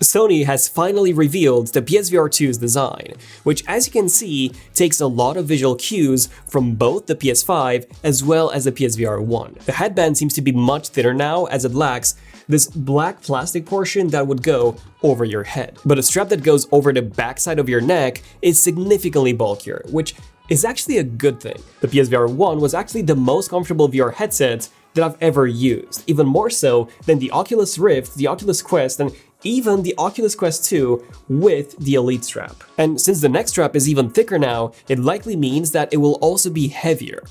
Sony has finally revealed the PSVR 2's design, which as you can see takes a lot of visual cues from both the PS5 as well as the PSVR 1. The headband seems to be much thinner now as it lacks this black plastic portion that would go over your head. But a strap that goes over the backside of your neck is significantly bulkier, which is actually a good thing. The PSVR 1 was actually the most comfortable VR headset that I've ever used, even more so than the Oculus Rift, the Oculus Quest, and even the Oculus Quest 2 with the Elite strap. And since the neck strap is even thicker now, it likely means that it will also be heavier.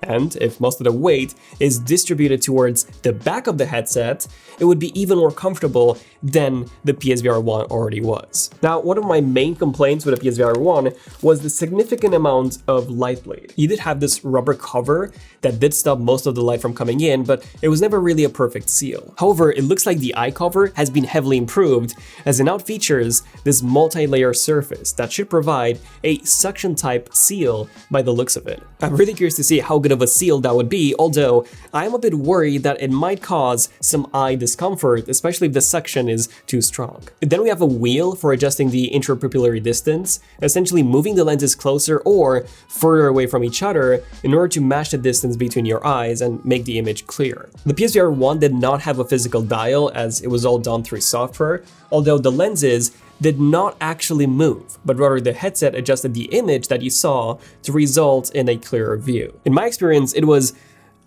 And if most of the weight is distributed towards the back of the headset, it would be even more comfortable than the PSVR 1 already was. Now, one of my main complaints with the PSVR 1 was the significant amount of light bleed. You did have this rubber cover that did stop most of the light from coming in, but it was never really a perfect seal. However, it looks like the eye cover has been heavily improved, as it now features this multi-layer surface that should provide a suction-type seal by the looks of it. I'm really curious to see how good of a seal that would be, although I am a bit worried that it might cause some eye discomfort, especially if the suction is too strong. Then we have a wheel for adjusting the intrapupillary distance, essentially moving the lenses closer or further away from each other in order to match the distance between your eyes and make the image clear. The PSVR 1 did not have a physical dial, as it was all done through software, although the lenses did not actually move, but rather the headset adjusted the image that you saw to result in a clearer view. In my experience, it was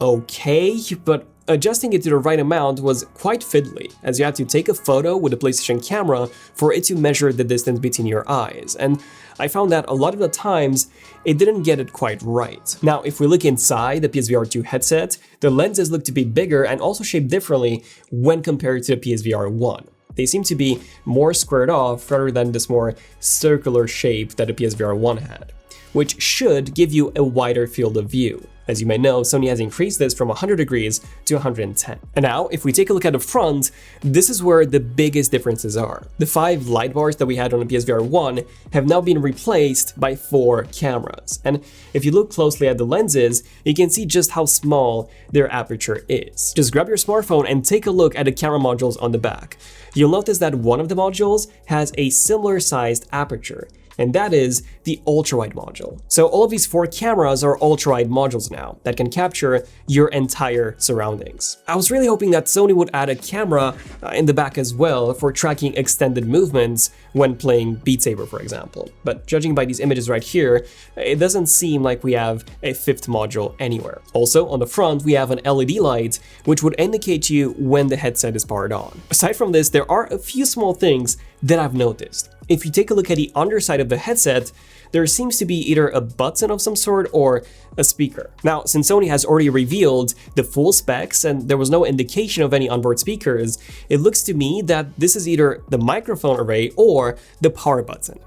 okay, but adjusting it to the right amount was quite fiddly, as you had to take a photo with a PlayStation camera for it to measure the distance between your eyes, and I found that a lot of the times it didn't get it quite right. Now, if we look inside the PSVR 2 headset, the lenses look to be bigger and also shaped differently when compared to the PSVR 1. They seem to be more squared off rather than this more circular shape that the PSVR 1 had, which should give you a wider field of view. As you may know, Sony has increased this from 100 degrees to 110. And now, if we take a look at the front, this is where the biggest differences are. The 5 light bars that we had on the PSVR 1 have now been replaced by 4 cameras. And if you look closely at the lenses, you can see just how small their aperture is. Just grab your smartphone and take a look at the camera modules on the back. You'll notice that one of the modules has a similar sized aperture, and that is the ultra-wide module. So all of these 4 cameras are ultra-wide modules now that can capture your entire surroundings. I was really hoping that Sony would add a camera in the back as well for tracking extended movements when playing Beat Saber, for example. But judging by these images right here, it doesn't seem like we have a 5th module anywhere. Also, on the front, we have an LED light, which would indicate to you when the headset is powered on. Aside from this, there are a few small things that I've noticed. If you take a look at the underside of the headset, there seems to be either a button of some sort or a speaker. Now, since Sony has already revealed the full specs and there was no indication of any onboard speakers, it looks to me that this is either the microphone array or the power button.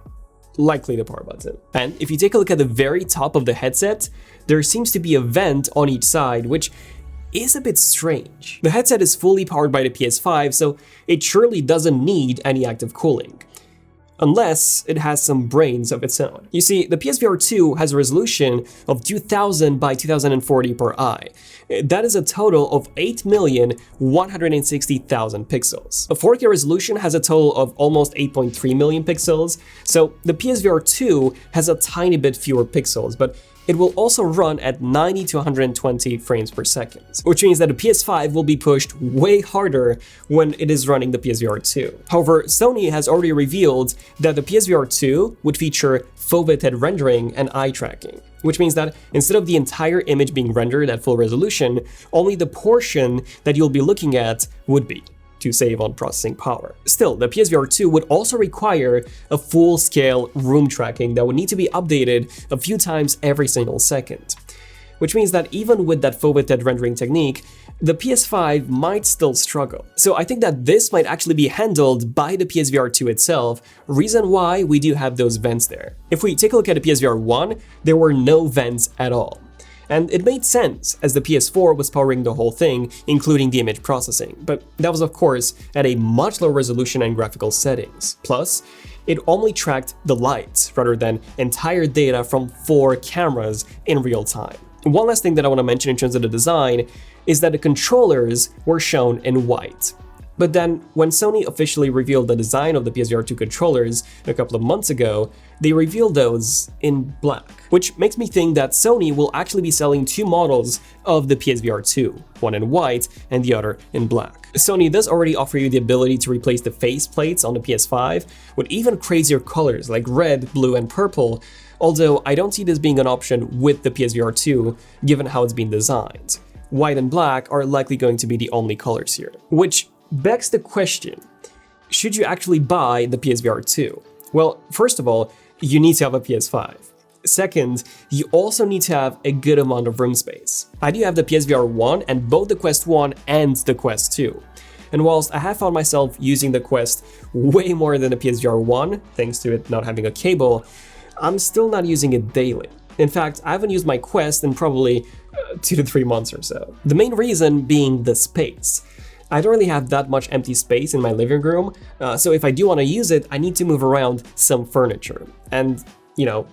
Likely the power button. And if you take a look at the very top of the headset, there seems to be a vent on each side, which is a bit strange. The headset is fully powered by the PS5, so it surely doesn't need any active cooling, unless it has some brains of its own. You see, the PSVR 2 has a resolution of 2000 by 2040 per eye. That is a total of 8,160,000 pixels. A 4K resolution has a total of almost 8.3 million pixels, so the PSVR 2 has a tiny bit fewer pixels, but it will also run at 90 to 120 frames per second, which means that the PS5 will be pushed way harder when it is running the PSVR 2. However, Sony has already revealed that the PSVR 2 would feature foveated rendering and eye tracking, which means that instead of the entire image being rendered at full resolution, only the portion that you'll be looking at would be, to save on processing power. Still, the PSVR 2 would also require a full-scale room tracking that would need to be updated a few times every single second, which means that even with that foveated rendering technique, the PS5 might still struggle. So I think that this might actually be handled by the PSVR 2 itself, reason why we do have those vents there. If we take a look at the PSVR 1, there were no vents at all. And it made sense, as the PS4 was powering the whole thing, including the image processing, but that was of course at a much lower resolution and graphical settings. Plus, it only tracked the lights rather than entire data from 4 cameras in real time. One last thing that I want to mention in terms of the design is that the controllers were shown in white. But then, when Sony officially revealed the design of the PSVR 2 controllers a couple of months ago, they revealed those in black, which makes me think that Sony will actually be selling 2 models of the PSVR 2, one in white and the other in black. Sony does already offer you the ability to replace the face plates on the PS5 with even crazier colors like red, blue, and purple, although I don't see this being an option with the PSVR 2 given how it's been designed. White and black are likely going to be the only colors here, which begs the question, should you actually buy the PSVR 2? Well, first of all, you need to have a PS5. Second, you also need to have a good amount of room space. I do have the PSVR 1 and both the Quest 1 and the Quest 2. And whilst I have found myself using the Quest way more than the PSVR 1, thanks to it not having a cable, I'm still not using it daily. In fact, I haven't used my Quest in probably 2 to 3 months or so. The main reason being the space. I don't really have that much empty space in my living room, so if I do want to use it, I need to move around some furniture. And,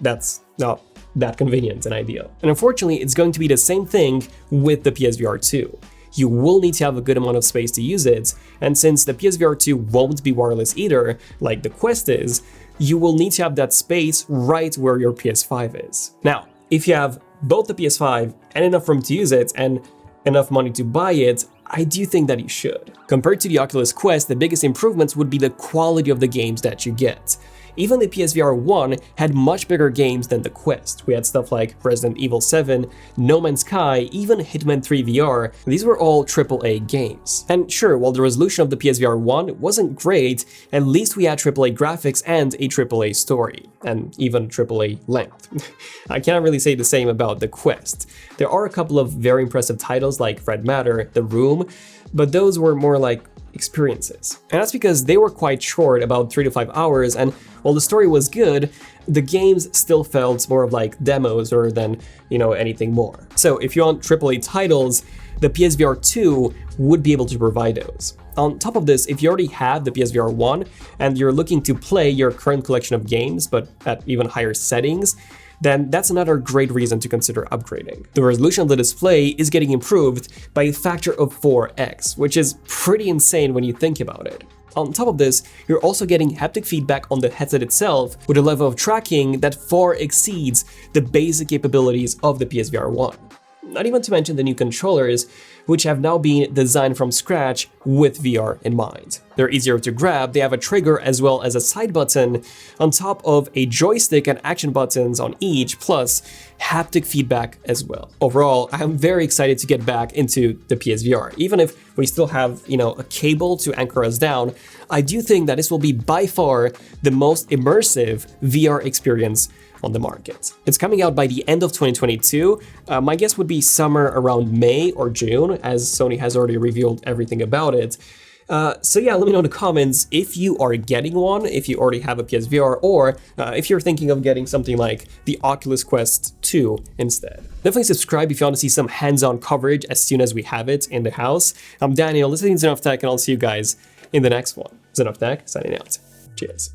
that's not that convenient and ideal. And unfortunately, it's going to be the same thing with the PSVR 2. You will need to have a good amount of space to use it, and since the PSVR 2 won't be wireless either, like the Quest is, you will need to have that space right where your PS5 is. Now, if you have both the PS5 and enough room to use it, and enough money to buy it, I do think that you should. Compared to the Oculus Quest, the biggest improvements would be the quality of the games that you get. Even the PSVR 1 had much bigger games than the Quest. We had stuff like Resident Evil 7, No Man's Sky, even Hitman 3 VR. These were all AAA games. And sure, while the resolution of the PSVR 1 wasn't great, at least we had AAA graphics and a AAA story, and even AAA length. I cannot really say the same about the Quest. There are a couple of very impressive titles like Red Matter, The Room, but those were more like experiences. And that's because they were quite short, about 3 to 5 hours, and while the story was good, the games still felt more of like demos rather than, anything more. So if you want AAA titles, the PSVR 2 would be able to provide those. On top of this, if you already have the PSVR 1 and you're looking to play your current collection of games, but at even higher settings, then that's another great reason to consider upgrading. The resolution of the display is getting improved by a factor of 4x, which is pretty insane when you think about it. On top of this, you're also getting haptic feedback on the headset itself with a level of tracking that far exceeds the basic capabilities of the PSVR 1. Not even to mention the new controllers, which have now been designed from scratch with VR in mind. They're easier to grab, they have a trigger as well as a side button, on top of a joystick and action buttons on each, plus haptic feedback as well. Overall, I'm very excited to get back into the PSVR. Even if we still have, a cable to anchor us down, I do think that this will be by far the most immersive VR experience on the market. It's coming out by the end of 2022. My guess would be summer around May or June, as Sony has already revealed everything about it. So yeah, let me know in the comments if you are getting one, if you already have a PSVR, or if you're thinking of getting something like the Oculus Quest 2 instead. Definitely subscribe if you want to see some hands-on coverage as soon as we have it in the house. I'm Daniel, this is Enough Tech, and I'll see you guys in the next one. Enough Tech, signing out. Cheers.